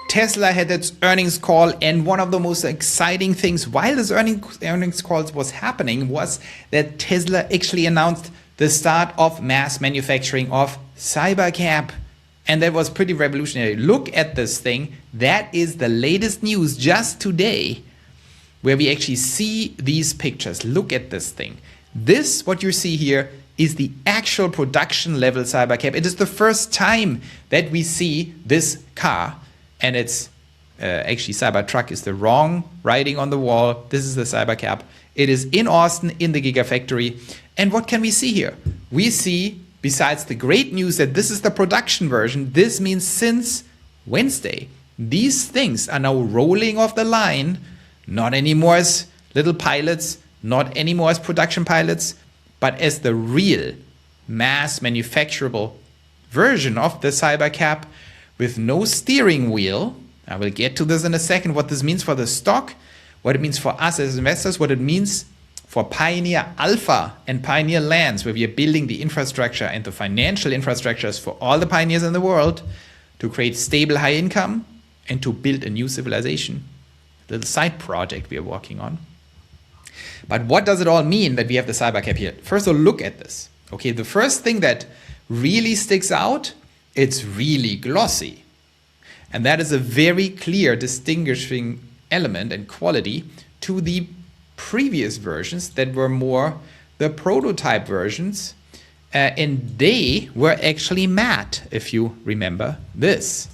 Tesla had its earnings call, and one of the most exciting things while this earnings call was happening was that Tesla actually announced the start of mass manufacturing of Cybercab. And that was pretty revolutionary. Look at this thing. That is the latest news just today, where we actually see these pictures. Look at this thing. This, what you see here, is the actual production level Cybercab. It is the first time that we see this car. And it's actually Cybertruck is the wrong writing on the wall. This is the Cybercab. It is in Austin in the Gigafactory. And what can we see here? We see, besides the great news that this is the production version, this means since Wednesday, these things are now rolling off the line, not anymore as little pilots, not anymore as production pilots, but as the real mass manufacturable version of the Cybercab, with no steering wheel. I will get to this in a second, what this means for the stock, what it means for us as investors, what it means for Pioneer Alpha and Pioneer Lands, where we are building the infrastructure and the financial infrastructures for all the pioneers in the world to create stable high income and to build a new civilization. A little side project we are working on. But what does it all mean that we have the Cybercab here? First of all, look at this. Okay, the first thing that really sticks out, it's really glossy. And that is a very clear distinguishing element and quality to the previous versions that were more the prototype versions. And they were actually matte, if you remember this.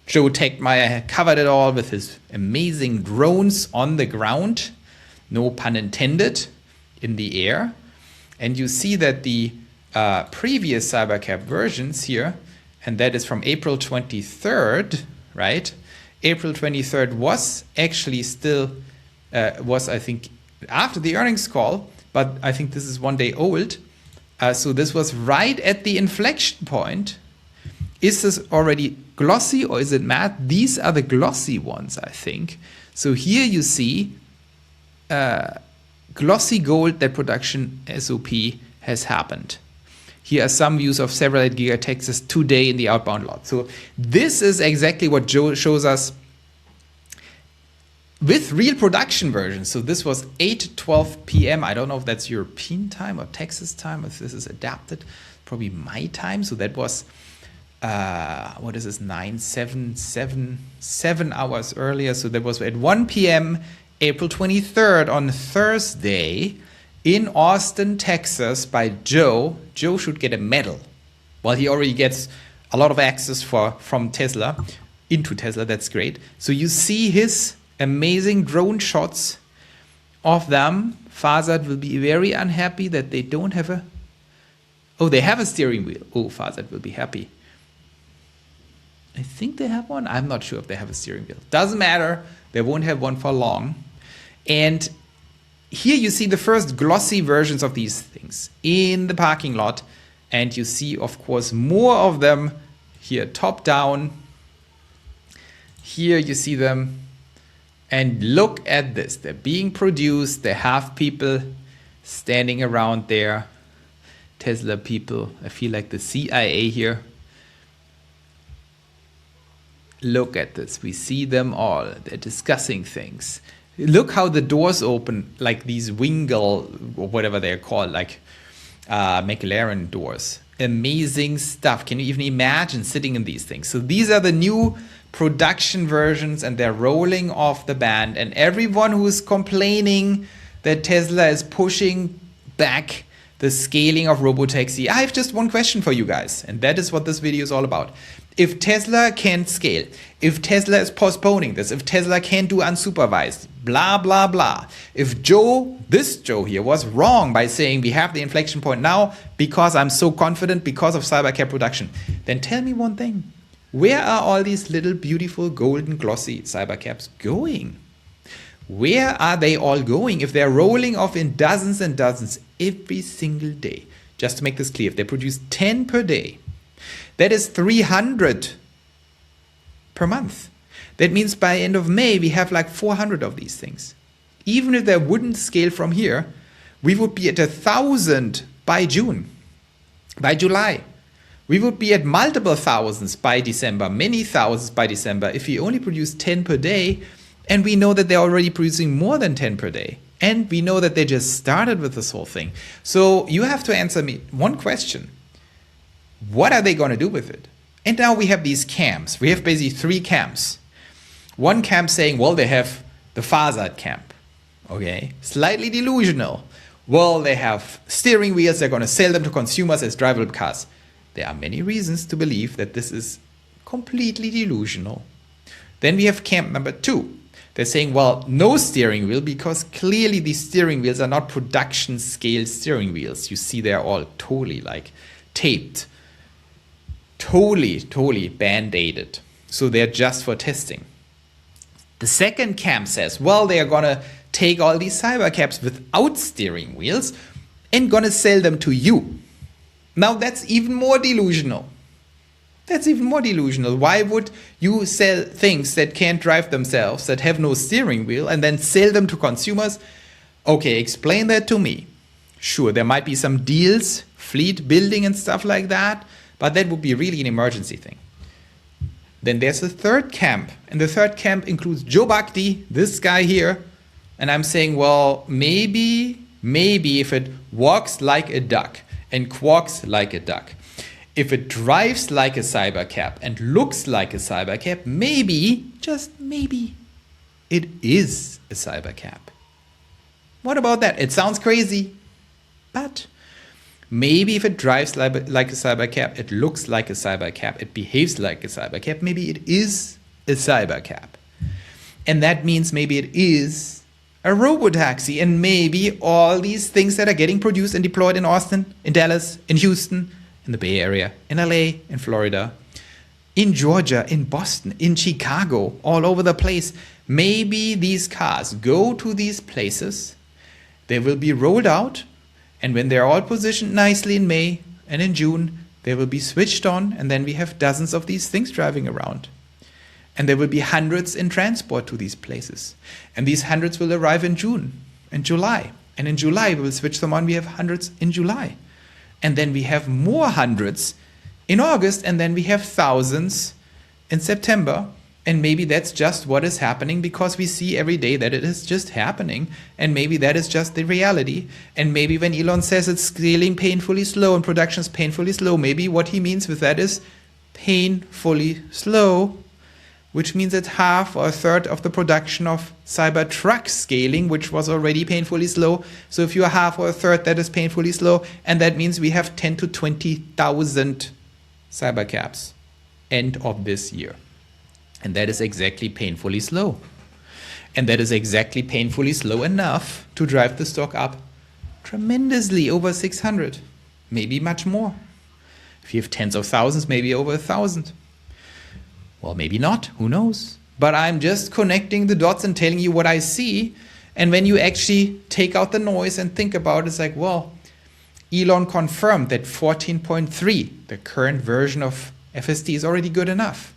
Joe Techmeyer covered it all with his amazing drones on the ground, no pun intended, in the air. And you see that the previous Cybercab versions here, and that is from April 23rd, right? April 23rd was actually still, I think, after the earnings call, but I think this is one day old. So this was right at the inflection point. Is this already glossy or is it matte? These are the glossy ones, I think. So here you see glossy gold that production SOP has happened. Here are some views of several at Giga Texas today in the outbound lot. So this is exactly what Joe shows us with real production versions. So this was 8:12 p.m. I don't know if that's European time or Texas time, if this is adapted, probably my time. So that was, what is this, 7 hours earlier. So that was at 1 p.m. April 23rd on Thursday in Austin, Texas by Joe. Joe should get a medal. Well, he already gets a lot of access from Tesla into Tesla. That's great. So you see his amazing drone shots of them. Fazad will be very unhappy that they don't have a... Oh, they have a steering wheel. Oh, Fazad will be happy. I think they have one. I'm not sure if they have a steering wheel. Doesn't matter. They won't have one for long. And here you see the first glossy versions of these things in the parking lot. And you see, of course, more of them here top down. Here you see them. And look at this. They're being produced. They have people standing around there. Tesla people. I feel like the CIA here. Look at this. We see them all. They're discussing things. Look how the doors open, like these Wingle, or whatever they're called, like McLaren doors. Amazing stuff. Can you even imagine sitting in these things? So these are the new production versions, and they're rolling off the band. And everyone who's complaining that Tesla is pushing back the scaling of robotaxi, I have just one question for you guys, and that is what this video is all about. If Tesla can't scale, if Tesla is postponing this, if Tesla can't do unsupervised, blah, blah, blah. If this Joe here was wrong by saying we have the inflection point now because I'm so confident because of Cybercab production, then tell me one thing. Where are all these little beautiful golden glossy Cybercabs going? Where are they all going if they're rolling off in dozens and dozens every single day? Just to make this clear, if they produce 10 per day, that is 300 per month. That means by end of May, we have like 400 of these things. Even if they wouldn't scale from here, we would be at 1,000 by June, by July. We would be at multiple thousands by December, many thousands by December, if we only produce 10 per day, and we know that they're already producing more than 10 per day. And we know that they just started with this whole thing. So you have to answer me one question. What are they going to do with it? And now we have these camps. We have basically 3 camps. One camp saying, well, they have the far side camp. Okay, slightly delusional. Well, they have steering wheels. They're going to sell them to consumers as drivable cars. There are many reasons to believe that this is completely delusional. Then we have camp number 2. They're saying, well, no steering wheel, because clearly these steering wheels are not production scale steering wheels. You see they're all totally like taped, totally band-aided. So they're just for testing. The second camp says, well, they are going to take all these Cybercabs without steering wheels and going to sell them to you. Now that's even more delusional. That's even more delusional. Why would you sell things that can't drive themselves, that have no steering wheel, and then sell them to consumers? Okay, explain that to me. Sure, there might be some deals, fleet building and stuff like that, but that would be really an emergency thing. Then there's a third camp, and the third camp includes Joe Bhakti, this guy here, and I'm saying, well, maybe if it walks like a duck and quacks like a duck, if it drives like a Cybercab and looks like a Cybercab, maybe, just maybe, it is a Cybercab. What about that? It sounds crazy, but maybe if it drives like a Cybercab, it looks like a Cybercab, it behaves like a Cybercab, maybe it is a Cybercab. And that means maybe it is a robotaxi, and maybe all these things that are getting produced and deployed in Austin, in Dallas, in Houston, in the Bay Area, in LA, in Florida, in Georgia, in Boston, in Chicago, all over the place. Maybe these cars go to these places, they will be rolled out, and when they're all positioned nicely in May and in June, they will be switched on, and then we have dozens of these things driving around. And there will be hundreds in transport to these places. And these hundreds will arrive in June and July. And in July, we will switch them on, we have hundreds in July. And then we have more hundreds in August, and then we have thousands in September. And maybe that's just what is happening, because we see every day that it is just happening. And maybe that is just the reality. And maybe when Elon says it's scaling painfully slow and production is painfully slow, maybe what he means with that is painfully slow, which means that half or a third of the production of Cybertruck scaling, which was already painfully slow. So if you're half or a third, that is painfully slow. And that means we have 10 to 20,000 Cybercabs end of this year. And that is exactly painfully slow. And that is exactly painfully slow enough to drive the stock up tremendously over 600, maybe much more. If you have tens of thousands, maybe over 1,000. Well, maybe not, who knows? But I'm just connecting the dots and telling you what I see. And when you actually take out the noise and think about it, it's like, well, Elon confirmed that 14.3, the current version of FSD, is already good enough.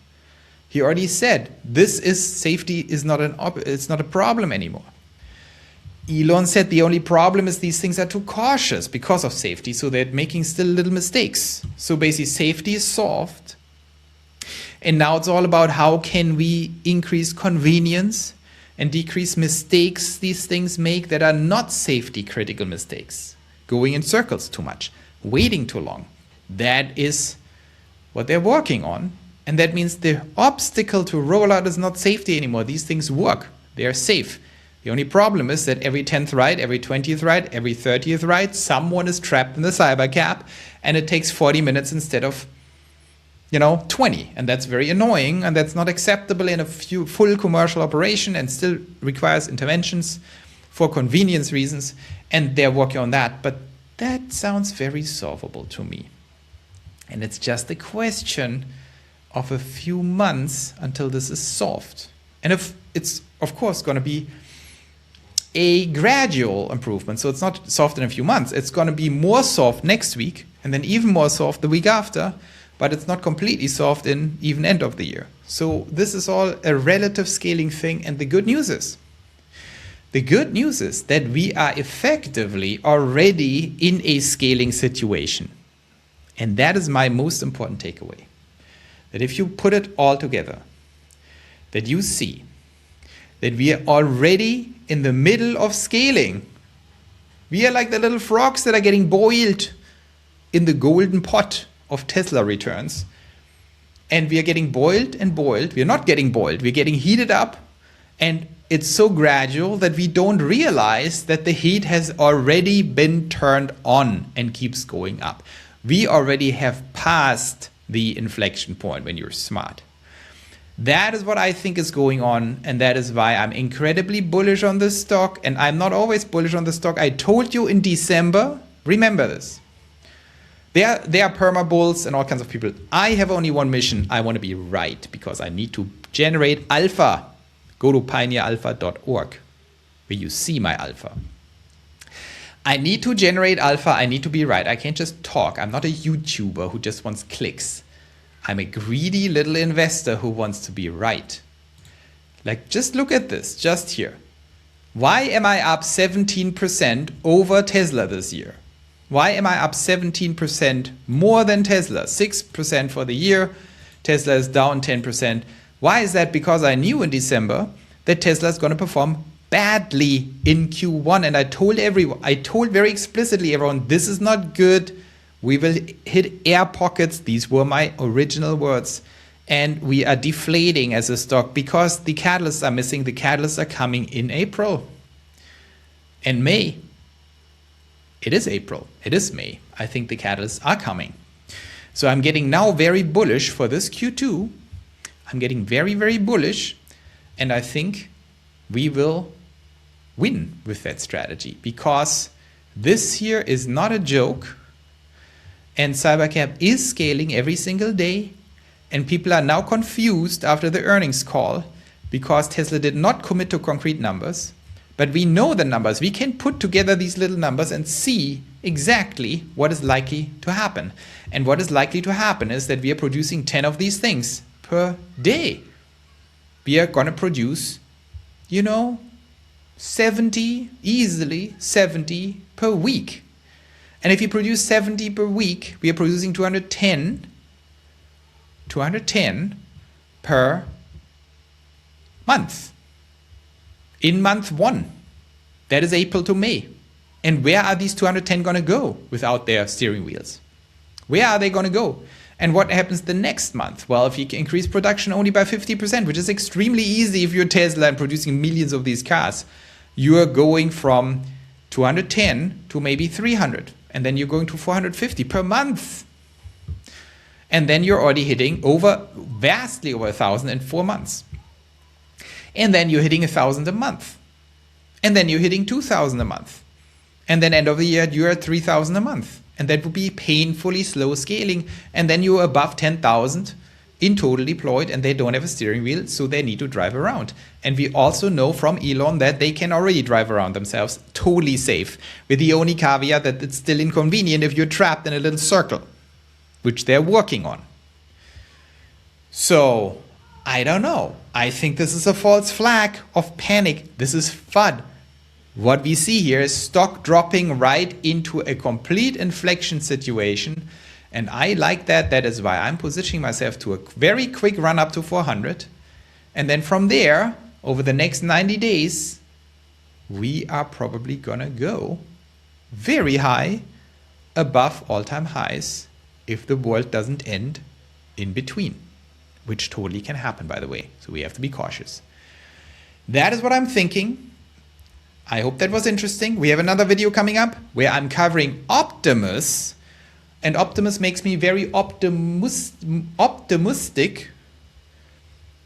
He already said this is safety is not it's not a problem anymore. Elon said the only problem is these things are too cautious because of safety, so they're making still little mistakes. So basically safety is solved. And now it's all about how can we increase convenience and decrease mistakes these things make that are not safety critical mistakes. Going in circles too much, waiting too long. That is what they're working on. And that means the obstacle to rollout is not safety anymore. These things work. They are safe. The only problem is that every 10th ride, every 20th ride, every 30th ride, someone is trapped in the Cybercab, and it takes 40 minutes instead of 20. And that's very annoying, and that's not acceptable in a full commercial operation, and still requires interventions for convenience reasons. And they're working on that. But that sounds very solvable to me. And it's just a question of a few months until this is solved. And if it's, of course, going to be a gradual improvement. So it's not solved in a few months. It's going to be more solved next week, and then even more solved the week after. But it's not completely solved in even end of the year. So this is all a relative scaling thing. And the good news is that we are effectively already in a scaling situation. And that is my most important takeaway. That if you put it all together, that you see that we are already in the middle of scaling. We are like the little frogs that are getting boiled in the golden pot of Tesla returns. And we are getting boiled and boiled. We are not getting boiled. We're getting heated up. And it's so gradual that we don't realize that the heat has already been turned on and keeps going up. We already have passed the inflection point when you're smart. That is what I think is going on, and that is why I'm incredibly bullish on this stock, and I'm not always bullish on the stock. I told you in December, remember this. There are perma bulls and all kinds of people. I have only one mission. I want to be right because I need to generate alpha. Go to pioneeralpha.org where you see my alpha. I need to generate alpha. I need to be right. I can't just talk. I'm not a YouTuber who just wants clicks. I'm a greedy little investor who wants to be right. Like, just look at this, just here. Why am I up 17% over Tesla this year? Why am I up 17% more than Tesla? 6% for the year. Tesla is down 10%. Why is that? Because I knew in December that Tesla is going to perform badly in Q1. And I told very explicitly everyone, this is not good. We will hit air pockets. These were my original words. And we are deflating as a stock because the catalysts are missing. The catalysts are coming in April and May. It is April. It is May. I think the catalysts are coming. So I'm getting now very bullish for this Q2. I'm getting very, very bullish. And I think we will win with that strategy because this year is not a joke. And Cybercab is scaling every single day. And people are now confused after the earnings call because Tesla did not commit to concrete numbers. But we know the numbers. We can put together these little numbers and see exactly what is likely to happen. And what is likely to happen is that we are producing 10 of these things per day. We are going to produce, 70, easily 70 per week. And if you produce 70 per week, we are producing 210 per month. In month 1, that is April to May. And where are these 210 going to go without their steering wheels? Where are they going to go? And what happens the next month? Well, if you increase production only by 50%, which is extremely easy if you're Tesla and producing millions of these cars, you are going from 210 to maybe 300. And then you're going to 450 per month. And then you're already hitting vastly over 1,000 in 4 months. And then you're hitting 1,000 a month. And then you're hitting 2,000 a month. And then end of the year, you're at 3,000 a month. And that would be painfully slow scaling. And then you're above 10,000 in total deployed, and they don't have a steering wheel, so they need to drive around. And we also know from Elon that they can already drive around themselves totally safe, with the only caveat that it's still inconvenient if you're trapped in a little circle, which they're working on. So, I don't know. I think this is a false flag of panic. This is FUD. What we see here is stock dropping right into a complete inflection situation. And I like that. That is why I'm positioning myself to a very quick run up to 400. And then from there, over the next 90 days, we are probably going to go very high above all-time highs if the world doesn't end in between, which totally can happen, by the way. So we have to be cautious. That is what I'm thinking. I hope that was interesting. We have another video coming up where I'm covering Optimus. And Optimus makes me very optimistic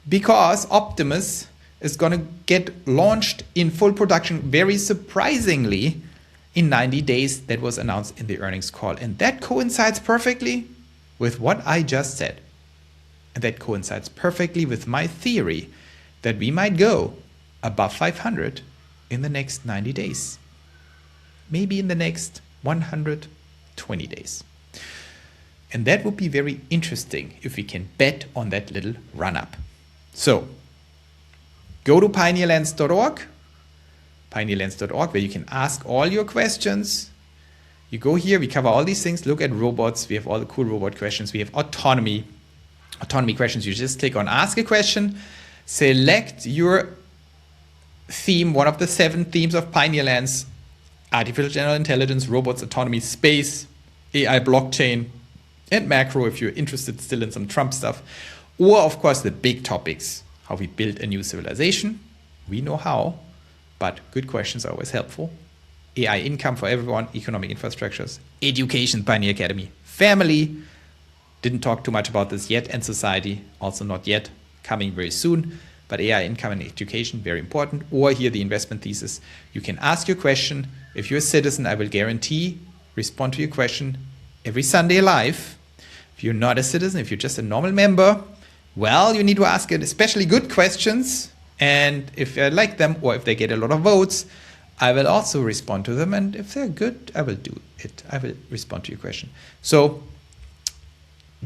because Optimus is going to get launched in full production very surprisingly in 90 days. That was announced in the earnings call. And that coincides perfectly with what I just said. And that coincides perfectly with my theory that we might go above 500 in the next 90 days. Maybe in the next 120 days. And that would be very interesting if we can bet on that little run-up. So, go to pioneerlands.org, where you can ask all your questions. You go here, we cover all these things. Look at robots. We have all the cool robot questions. We have autonomy questions. You just click on ask a question, select your theme, one of the 7 themes of Pioneer Lands: artificial general intelligence, robots, autonomy, space, AI, blockchain, and macro if you're interested still in some Trump stuff. Or of course the big topics, how we build a new civilization. We know how, but good questions are always helpful. AI income for everyone, economic infrastructures, education, Pioneer Academy, family, didn't talk too much about this yet, and society, also not yet, coming very soon. But AI income and education, very important. Or here the investment thesis. You can ask your question. If you're a citizen, I will guarantee respond to your question every Sunday live. If you're not a citizen, if you're just a normal member, well, you need to ask it especially good questions. And if I like them, or if they get a lot of votes, I will also respond to them. And if they're good, I will do it. I will respond to your question. So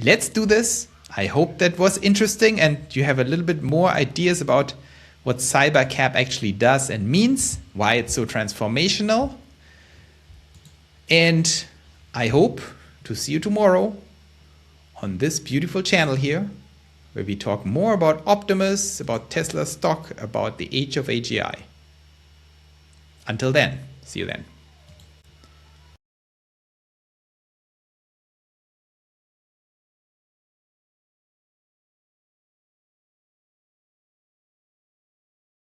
let's do this. I hope that was interesting and you have a little bit more ideas about what Cybercab actually does and means, why it's so transformational. And I hope to see you tomorrow on this beautiful channel here, where we talk more about Optimus, about Tesla stock, about the age of AGI. Until then, see you then.